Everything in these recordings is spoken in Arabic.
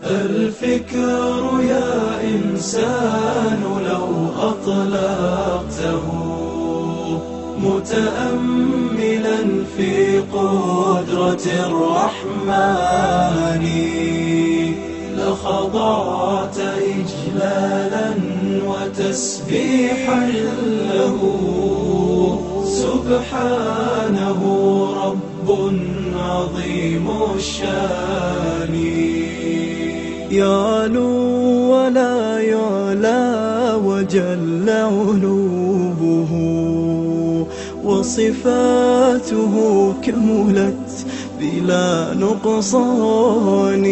الفكر يا إنسان لو أطلقته متأملا في قدرة الرحمن لخضعت إجلالا وتسبيحا له سبحانه رب عظيم الشان يعلو ولا يعلى وجل علوه وصفاته كملت بلا نقصان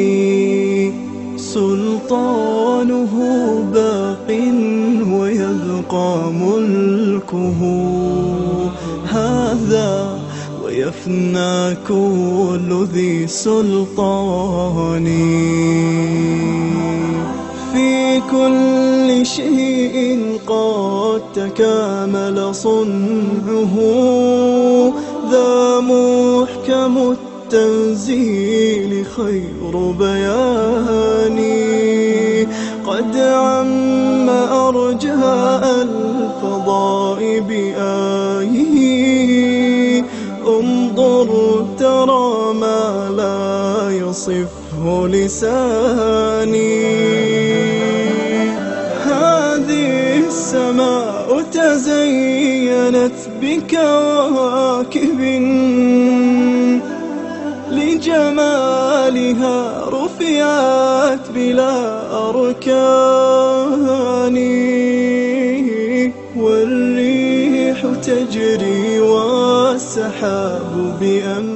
سلطانه باق ويبقى ملكه هذا ويفنى كل ذي سلطان في كل شيء قد تكامل صنعه ذا محكم التنزيل خير بيان قد عم أرجاء الفضاء بآيه انظر ترى ما لا يصفه لساني هذه السماء تزينت بكواكب لجمالها رفعت بلا أركان والريح تجري والسحاب بأمره